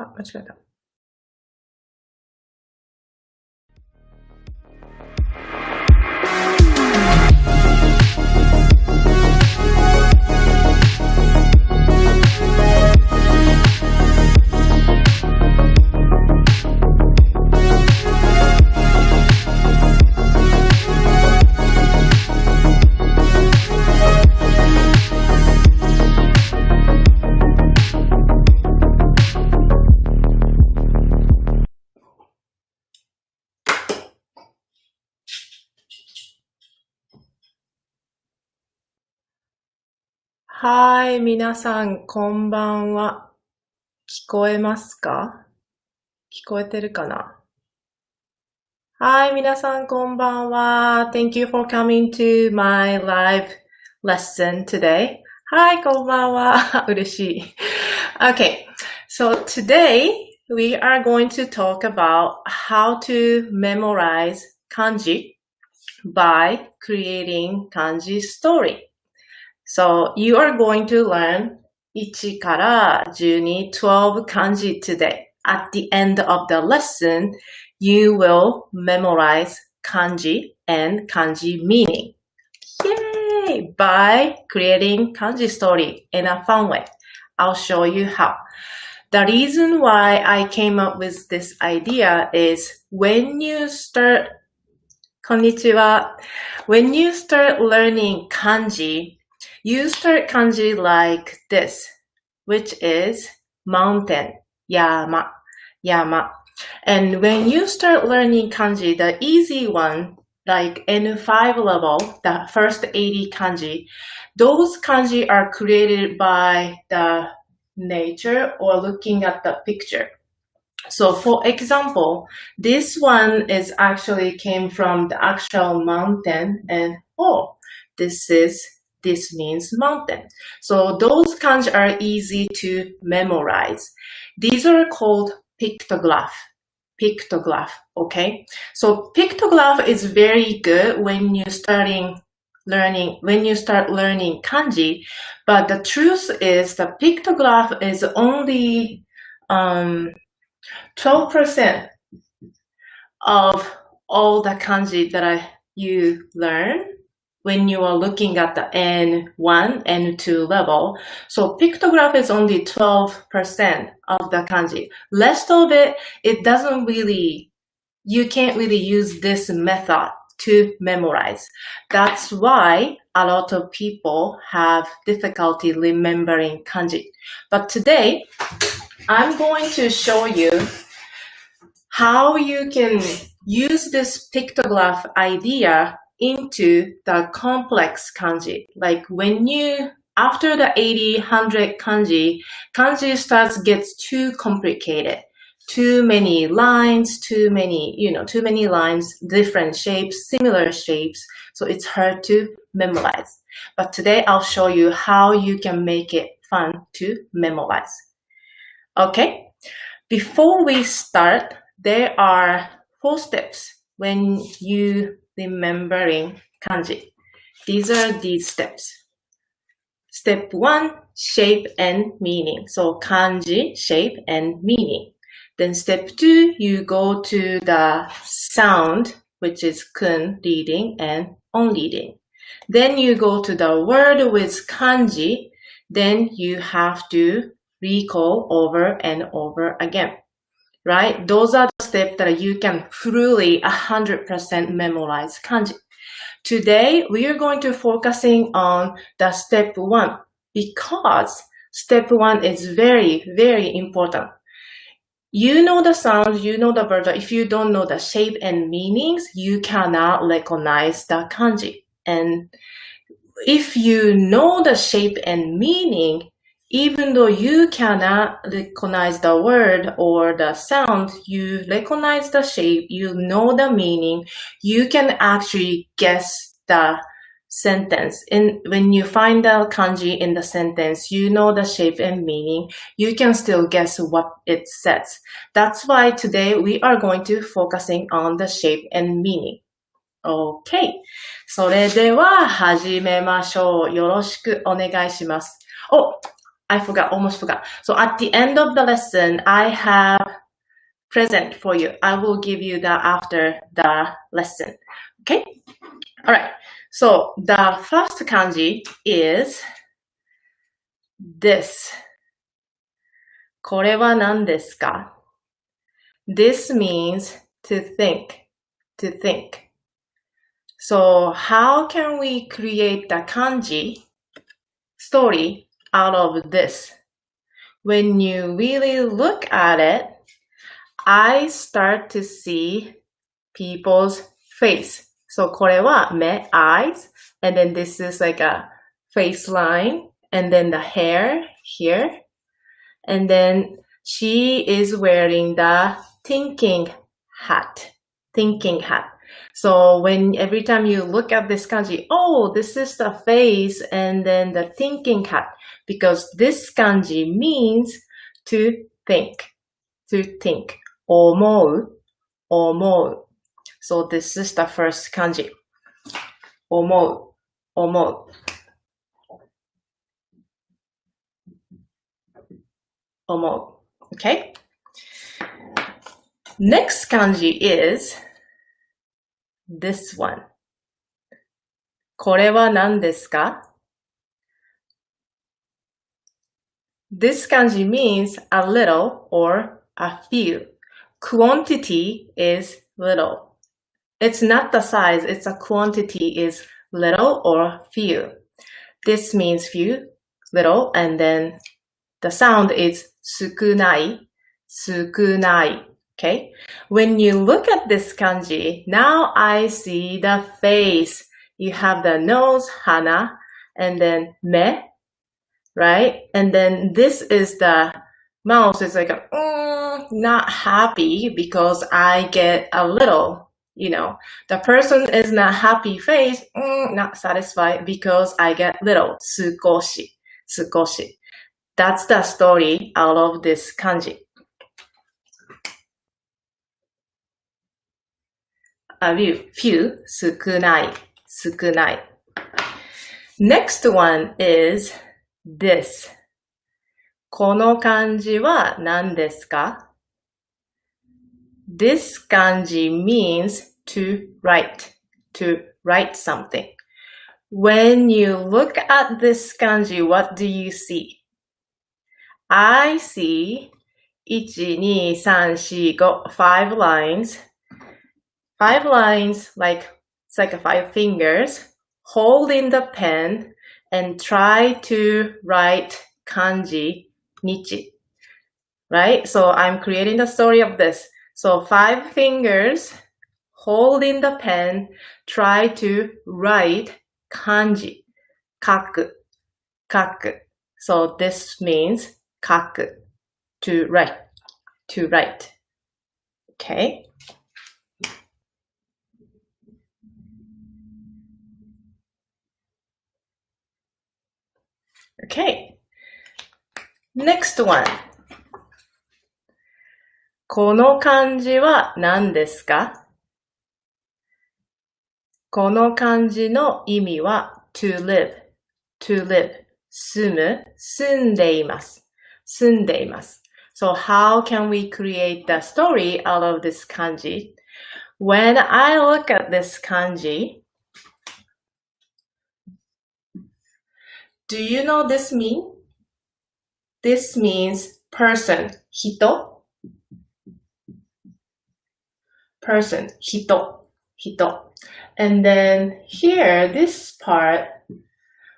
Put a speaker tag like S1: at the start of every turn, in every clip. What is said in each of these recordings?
S1: あ、間違えた。はい、皆さん、こんばんは。聞こえますか？聞こえてるかな？はい、皆さん、こんばんは。Thank you for coming to my live lesson today. はい、こんばんは。嬉しい。Okay, so today we are going to talk about how to memorize kanji by creating kanji story.So you are going to learn 1から12, 12 kanji today. At the end of the lesson, you will memorize kanji and kanji meaning. Yay! By creating kanji story in a fun way. I'll show you how. The reason why I came up with this idea is when you start, こんにちは. When you start learning kanji,You start kanji like this, which is mountain, yama, yama. And when you start learning kanji, the easy one, like N5 level, the first 80 kanji, those kanji are created by the nature or looking at the picture. So for example, this one is actually came from the actual mountain and this means mountain. So those kanji are easy to memorize. These are called pictograph, okay? So pictograph is very good when you start learning kanji, but the truth is the pictograph is only 12% of all the kanji that you learn when you are looking at the N1, N2 level. So pictograph is only 12% of the kanji. Rest of it, you can't really use this method to memorize. That's why a lot of people have difficulty remembering kanji. But today, I'm going to show you how you can use this pictograph idea into the complex kanji. Like after the 80, 100 kanji gets too complicated. Too many lines, different shapes, similar shapes. So it's hard to memorize. But today I'll show you how you can make it fun to memorize. Okay? Before we start, there are 4 steps when you remembering kanji. These are these steps. Step 1, shape and meaning. So kanji, shape and meaning. Then step 2, you go to the sound, which is kun, reading, and on reading. Then you go to the word with kanji. Then you have to recall over and over again. Right? Those are the steps that you can fully 100% memorize kanji. Today, we are going to focusing on the step 1 because step 1 is very, very important. You know the sound, you know the word, but if you don't know the shape and meanings, you cannot recognize the kanji. And if you know the shape and meaning, even though you cannot recognize the word or the sound, you recognize the shape, you know the meaning, you can actually guess the sentence. And when you find the kanji in the sentence, you know the shape and meaning, you can still guess what it says. That's why today we are going to focusing on the shape and meaning. Okay. それでは始めましょう。よろしくお願いします。I forgot, almost forgot. So at the end of the lesson, I have present for you. I will give you that after the lesson. Okay? All right. So the first kanji is this. これは何ですか? This means to think, to think. So how can we create the kanji story out of this? When you really look at it, I start to see people's face. So これは目, eyes, and then this is like a face line, and then the hair here, and then she is wearing the thinking hat. Thinking hat. So when every time you look at this kanji, oh, this is the face and then the thinking hat, because this kanji means to think, to think. 思う, 思う. So this is the first kanji. 思う, 思う. 思う. Okay? Next kanji is this one. これは何ですか? This kanji means a little or a few. Quantity is little. It's not the size, it's a quantity is little or few. This means few, little, and then the sound is 少ない, 少ない. Okay? When you look at this kanji, now I see the face. You have the nose, hana, and then me, right? And then this is the mouth. It's like not happy because I get a little, you know. The person is not happy face, not satisfied because I get little, 少し, 少し. That's the story out of this kanji. A few, 少ない, 少ない. Next one is this. この漢字は何ですか? This kanji means to write something. When you look at this kanji, what do you see? I see 1, 2, 3, 4, 5, 5 lines. 5 lines, like it's like 5 fingers, holding the pen and try to write kanji nichi. Right? So I'm creating the story of this. So 5 fingers holding the pen, try to write kanji. Kaku. Kaku. So this means kaku. To write. To write. Okay? Okay. Next one. この漢字は何ですか? この漢字の意味は to live, to live, 住む、住んでいます、住んでいます。So how can we create the story out of this kanji? When I look at this kanji, do you know this mean? This means person, 人. Person, 人, 人. And then here, this part,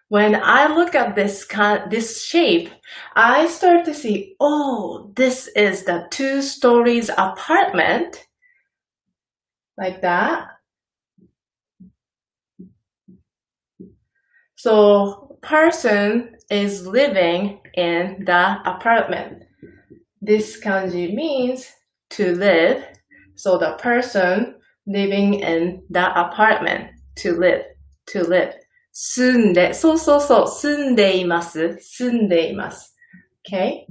S1: when I look at this shape, I start to see, oh, this is the 2 stories apartment. Like that. So, person is living in the apartment. This kanji means to live. So the person living in the apartment, to live, to live. 住んで、そうそうそう、住んでいます、住んでいます。Okay?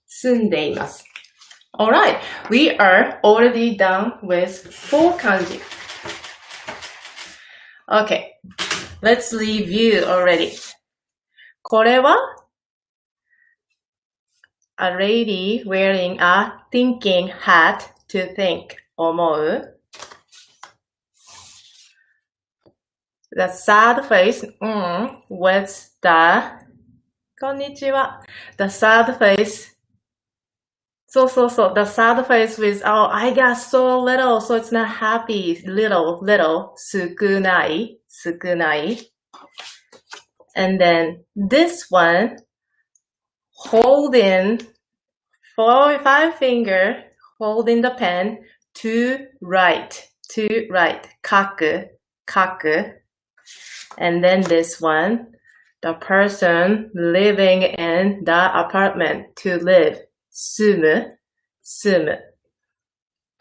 S1: 住んでいます。Alright, we are already done with 4 kanji. Okay, let's review already. これは a lady wearing a thinking hat to think 思う The sad face with the こんにちは The sad face So, the sad face with, oh, I got so little, so it's not happy. Little, 少ない And then this one, holding 5 finger, holding the pen to write, 書く And then this one, the person living in the apartment to live, 住む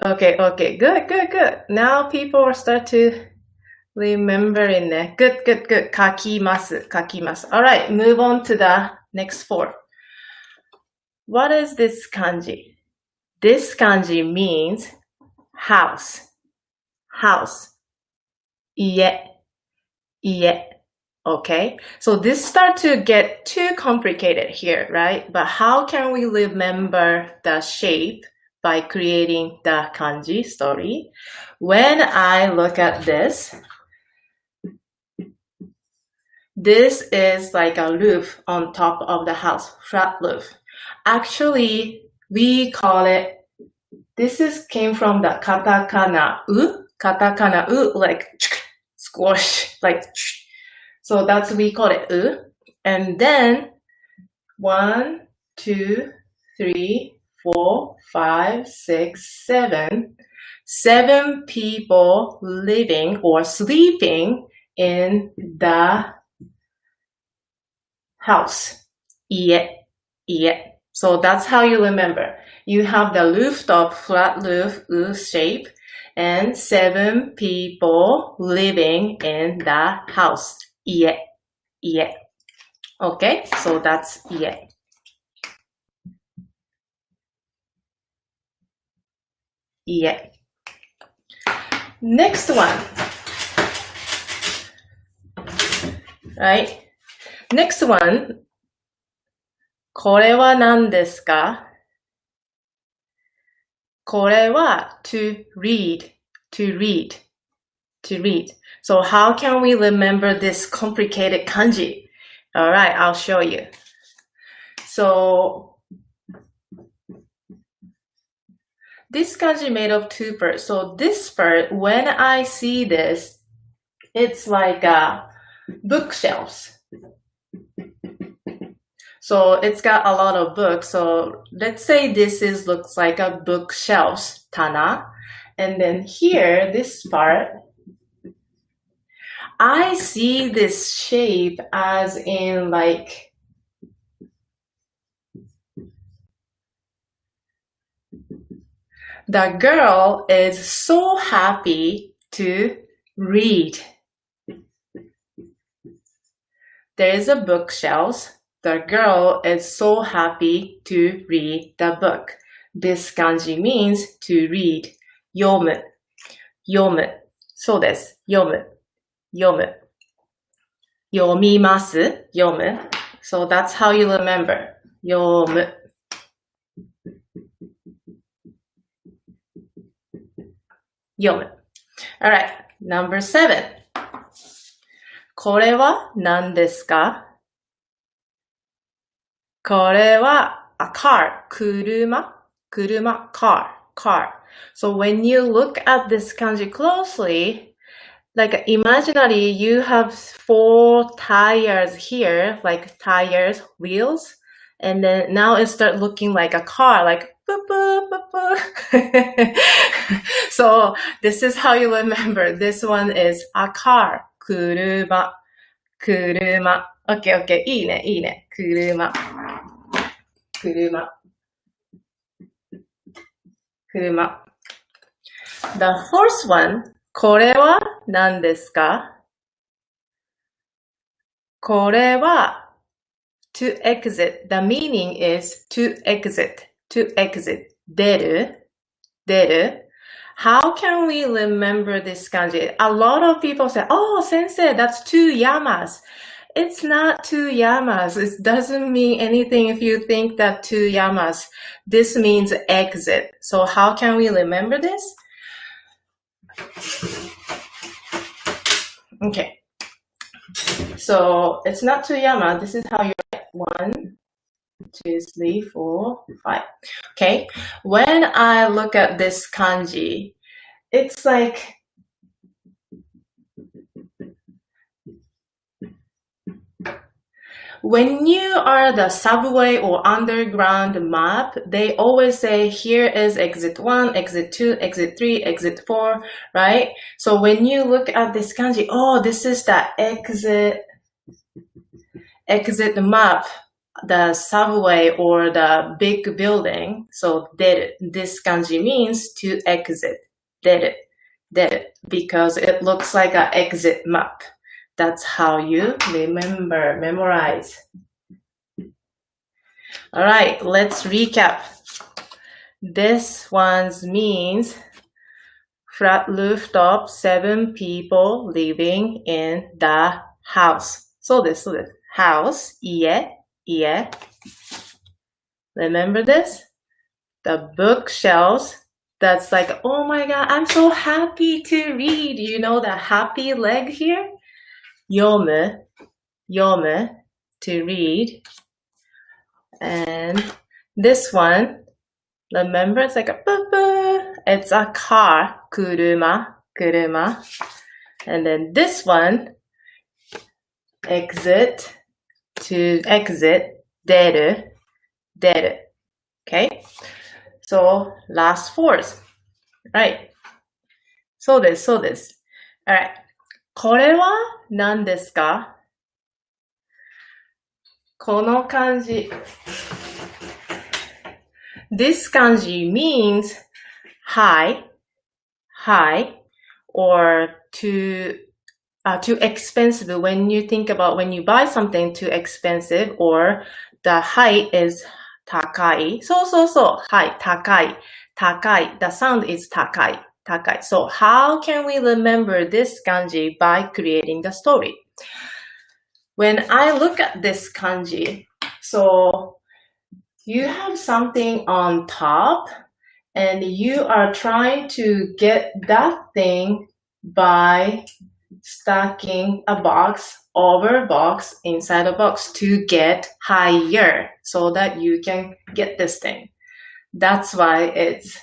S1: Okay, good. Now people start to remembering it. Good. 書きます Alright, move on to the next 4. What is this kanji? This kanji means house. 家 Okay, so this starts to get too complicated here, right? But how can we remember the shape by creating the kanji story? When I look at this is like a roof on top of the house, flat roof. Actually, we call it, came from the katakana u, like squash, like so that's we call it u. And then 1, 2, 3, 4, 5, 6, 7. 7 people living or sleeping in the house. 家. So that's how you remember. You have the rooftop, flat roof, U shape, and 7 people living in the house. 家. Okay, so that's 家. Next one. Right? Next one. これは何ですか? これは to read. So how can we remember this complicated kanji? Alright, I'll show you. So this kanji made of 2 parts. So this part, when I see this, it's like bookshelves. So it's got a lot of books. So let's say this looks like a bookshelves, tana. And then here, this part, I see this shape as in like the girl is so happy to read. There is a bookshelf. The girl is so happy to read the book. This kanji means to read. 読む。そうです。読む。読みます。読む。So that's how you remember. 読む。Alright, number 7. これは何ですか? これは a car. 車 car. So when you look at this kanji closely, like imaginary, you have 4 tires here, like tires, wheels, and then now it starts looking like a car, like boop, boop, boop, boop. So this is how you remember. This one is a car, 車. Okay, いいね. 車. The first one, これは何ですか? これは to exit. The meaning is to exit. 出る. How can we remember this kanji? A lot of people say, oh, sensei, that's 2 yamas. It's not 2 yamas. It doesn't mean anything if you think that 2 yamas. This means exit. So how can we remember this? Okay. So it's not 2 yama. This is how you write 1, 2, 3, 4, 5. Okay. When I look at this kanji, it's like when you are the subway or underground map, they always say here is exit 1, exit 2, exit 3, exit 4, right? So when you look at this kanji, oh, this is the exit map, the subway or the big building. So this kanji means to exit, deru, because it looks like an exit map. That's how you memorize. All right, let's recap. This one means flat rooftop, 7 people living in the house. So this house, 家. Remember this? The bookshelves. That's like, oh my god, I'm so happy to read. You know the happy leg here? Yomu, to read. And this one, remember, it's like a it's a car, kuruma. And then this one, exit, to exit, deru. Okay? So last fours. Right. So this. Alright. これは何ですか？この漢字。This kanji means high, or too expensive. When you think about when you buy something too expensive, or the height is 高い. So, high, 高い. The sound is 高い. So how can we remember this kanji by creating the story? When I look at this kanji, so you have something on top and you are trying to get that thing by stacking a box over box inside a box to get higher so that you can get this thing. That's why it's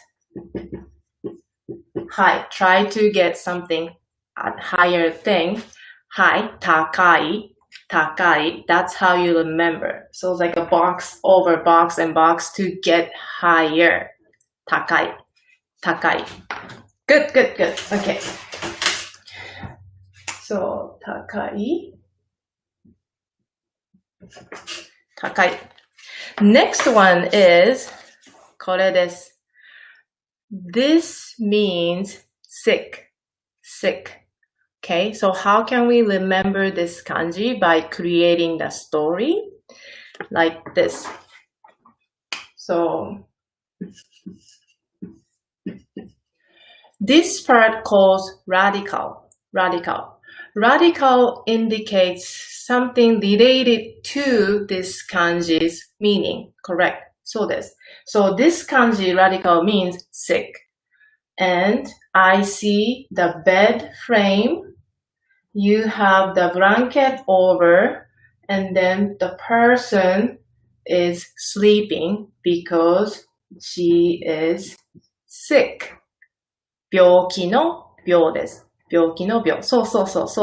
S1: high. Try to get something a higher thing. High, 高い. That's how you remember. So it's like a box over box and box to get higher. 高い. Good. Okay. So 高い. Next one is これです. This means sick. Okay, so how can we remember this kanji? By creating the story like this. So this part calls radical. Radical indicates something related to this kanji's meaning. Correct. So this kanji radical means sick. And I see the bed frame. You have the blanket over, and then the person is sleeping because she is sick. 病気の病です。病気の病。そう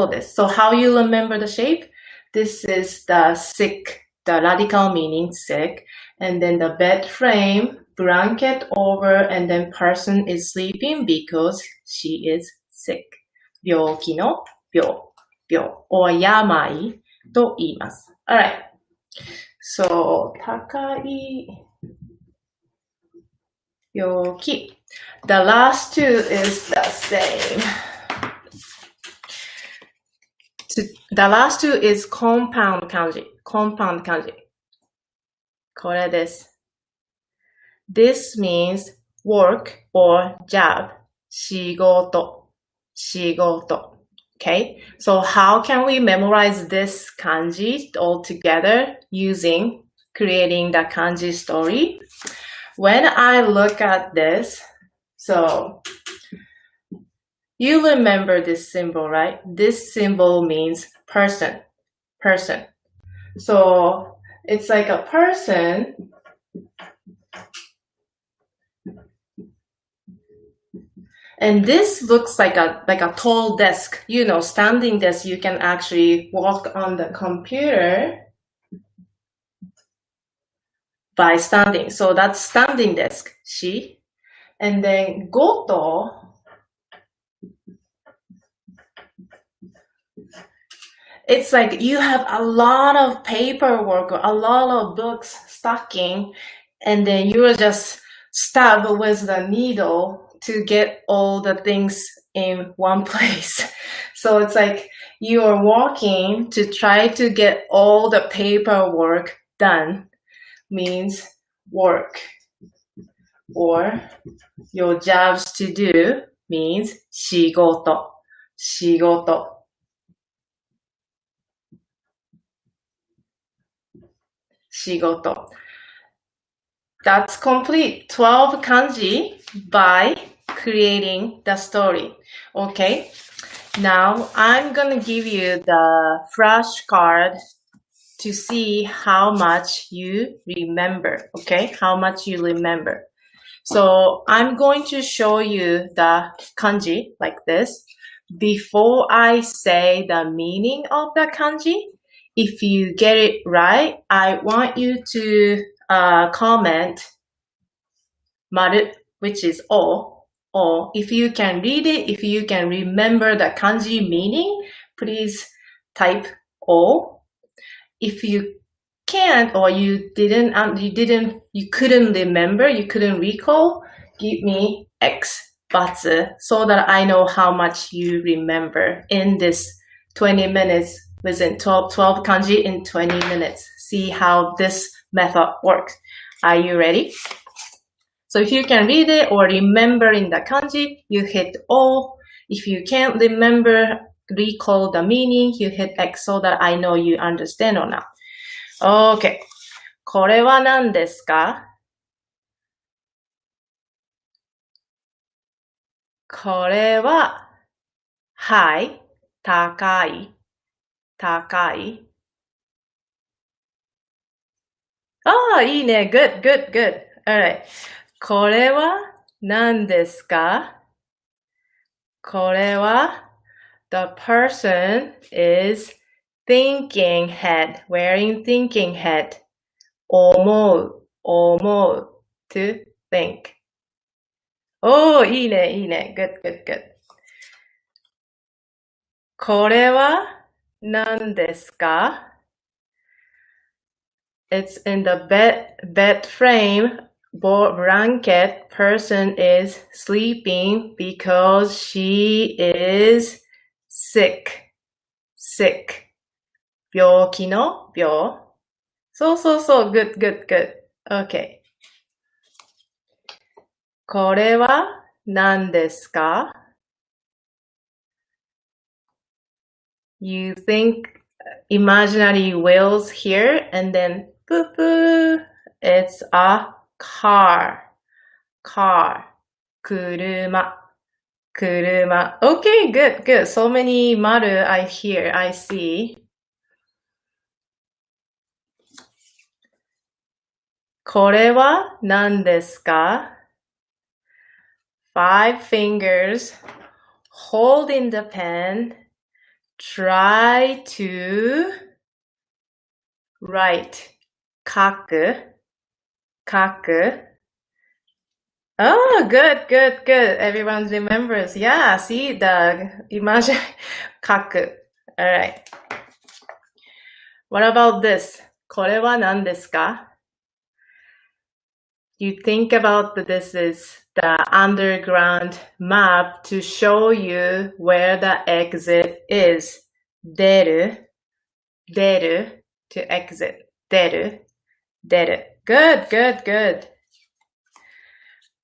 S1: です。So how you remember the shape? This is the sick, the radical meaning sick, and then the bed frame, blanket over, and then person is sleeping because she is sick. 病気の病 or 病と言います。Alright. So 高い病気. The last two is the same. The last two is compound kanji. これです。This means work or job. 仕事。Okay, so how can we memorize this kanji all together using creating the kanji story? When I look at this, so you remember this symbol, right? This symbol means person, person. So it's like a person. And this looks like a tall desk, you know, standing desk. You can actually walk on the computer by standing. So that's standing desk, she. And then goto, it's like you have a lot of paperwork, a lot of books stacking, and then you will just stab with the needle to get all the things in one place. So it's like you are walking to try to get all the paperwork done, means work. Or your jobs to do means 仕事, 仕事. Shigoto. That's complete 12 kanji by creating the story. Okay, now I'm gonna give you the flashcard to see how much you remember. Okay, how much you remember. So I'm going to show you the kanji like this. Before I say the meaning of the kanji, if you get it right, I want you to comment maru, which is o, or if you can read it, if you can remember the kanji meaning, please type o. If you can't, or you couldn't remember, you couldn't recall, give me X, batsu, so that I know how much you remember in this 20 minutes, within 12 kanji in 20 minutes. See how this method works. Are you ready? So if you can read it or remember in the kanji, you hit O. If you can't remember, recall the meaning, you hit X so that I know you understand or not. Okay. これは何ですか? これは、はい、高い、高い。ああ、いいね。Good, good, good. Alright. これは何ですか? これは the person is thinking head, wearing thinking head. 思う、思う to think. おー、いいね、いいね。Good, good, good. これは何ですか? It's in the bed frame, blanket, person is sleeping because she is sick. Sick. 病気の病? そうそうそう。Good, good, good. Okay. これは何ですか? You think imaginary wheels here and then boo boo. It's a car. Car. 車. 車. Okay, good, good. So many maru I hear, I see. これは何ですか? 5 fingers holding the pen. Try to write. 書く. 書く. Oh, good, good, good. Everyone remembers. Yeah, see the imagine. 書く. Alright. What about this? これは何ですか? You think about this is the underground map to show you where the exit is. 出る, 出る to exit. 出る, 出る. Good, good, good.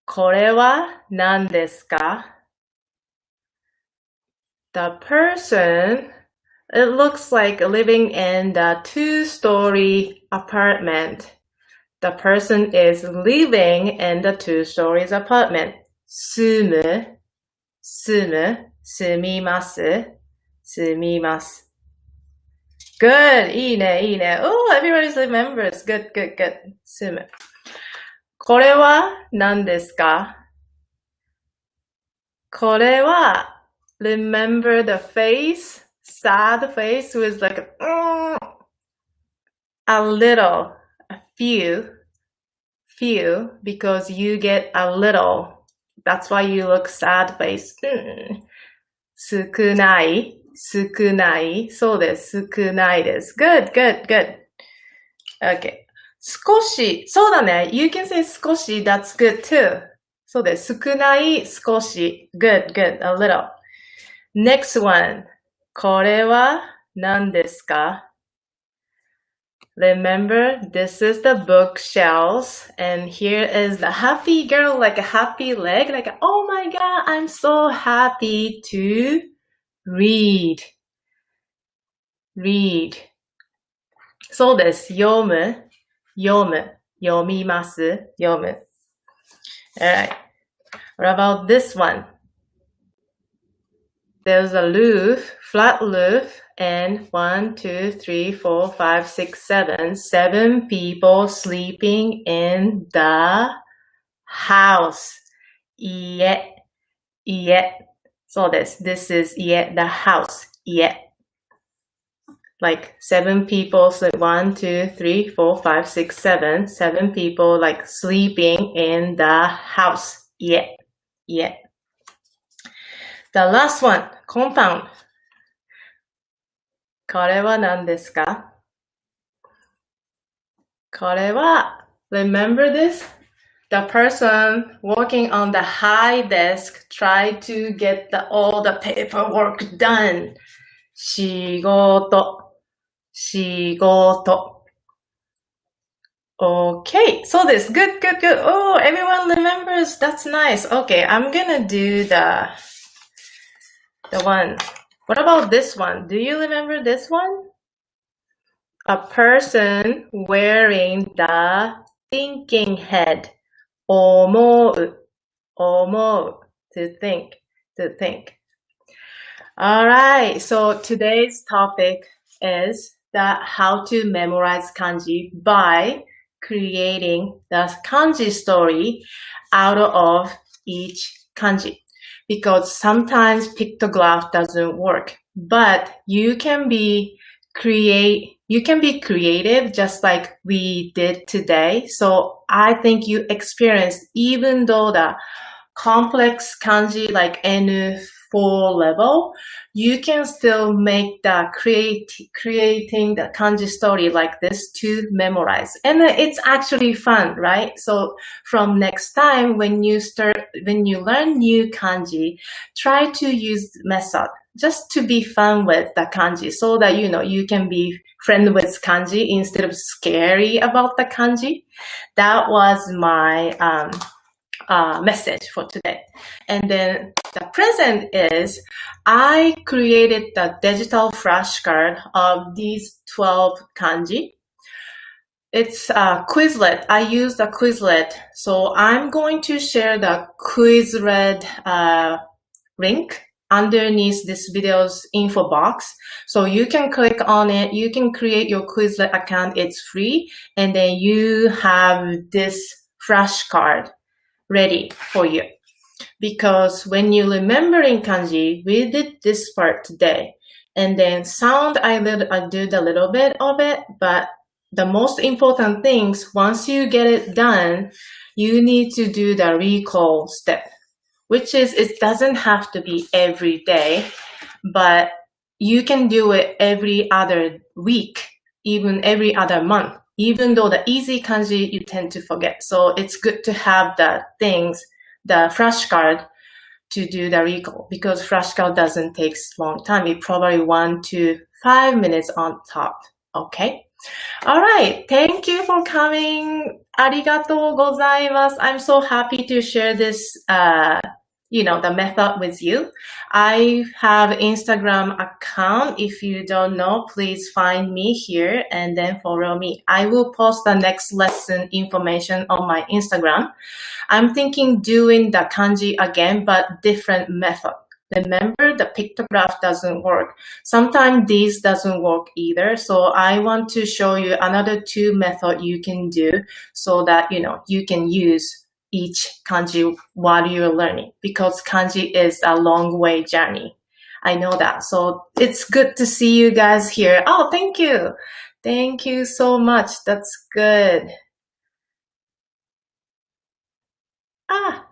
S1: これは何ですか? The person, it looks like living in the 2-story apartment. The person is living in the 2-story apartment. 住む、住みます、住みます。Good! いいね、いいね。Oh, everybody remembers. Good, good, good. 住む。これは何ですか？これは remember the face? Sad face with like a little, a few, because you get a little. That's why you look sad face. 少ない、少ない。そうです。少ないです。Good, good, good. Okay. 少し。そうだね。You can say 少し. That's good too. そうです。少ない、少し。Good, good. A little. Next one. これは何ですか？ Remember, this is the bookshelves, and here is the happy girl, like a happy leg, like, oh my god, I'm so happy to read. Read. そうです。読む、読む、読みます、読む。Alright. What about this one? There's a roof, flat roof, and 1, 2, 3, 4, 5, 6, 7. 7 people sleeping in the house. 家、家。そうです。This is 家、the house. 家。Like 7 people, so 1, 2, 3, 4, 5, 6, 7. 7 people like sleeping in the house. 家、家。The last one, compound. これは何ですか？これは remember this? The person working on the high desk tried to get all the paperwork done. 仕事、仕事。Okay, so this, good, good, good. Oh, everyone remembers. That's nice. Okay, I'm gonna do the one. What about this one? Do you remember this one? A person wearing the thinking head. 思う、思う. To think, to think. Alright, so today's topic is that how to memorize kanji by creating the kanji story out of each kanji. Because sometimes pictograph doesn't work, but you can be creative just like we did today. So I think you experienced, even though the complex kanji like N4 level, you can still make the creating the kanji story like this to memorize. And it's actually fun, right? So from next time when you learn new kanji, try to use method just to be fun with the kanji so that you can be friend with kanji instead of scary about the kanji. That was my message for today. And then the present is I created the digital flashcard of these 12 kanji. It's a Quizlet. I used a Quizlet. So I'm going to share the Quizlet link underneath this video's info box. So you can click on it. You can create your Quizlet account. It's free. And then you have this flashcard ready for you. Because when you remembering kanji, we did this part today. And then sound, I did a little bit of it, but the most important things, once you get it done, you need to do the recall step, which is, it doesn't have to be every day, but you can do it every other week, even every other month. Even though the easy kanji you tend to forget. So it's good to have the things, the flashcard to do the recall, because flashcard doesn't take long time. It probably 1 to 5 minutes on top. Okay. All right. Thank you for coming. ありがとうございます. I'm so happy to share this, the method with you. I have Instagram account. If you don't know, please find me here and then follow me. I will post the next lesson information on my Instagram. I'm thinking doing the kanji again, but different method. Remember, the pictograph doesn't work. Sometimes these doesn't work either. So I want to show you another two method you can do so that, you can use each kanji while you're learning, because kanji is a long way journey. I know that. So it's good to see you guys here. Oh, thank you. Thank you so much. That's good. Ah,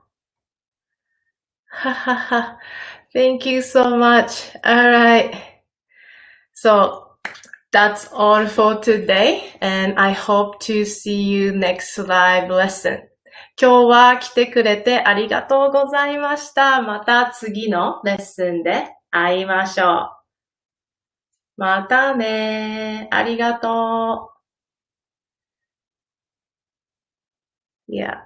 S1: ha ha ha. Thank you so much. All right. So that's all for today, and I hope to see you next live lesson. 今日は来てくれてありがとうございました。また次のレッスンで会いましょう。またね。ありがとう。Yeah.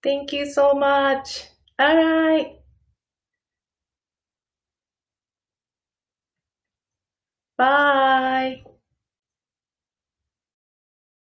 S1: Thank you so much. Alright. Bye.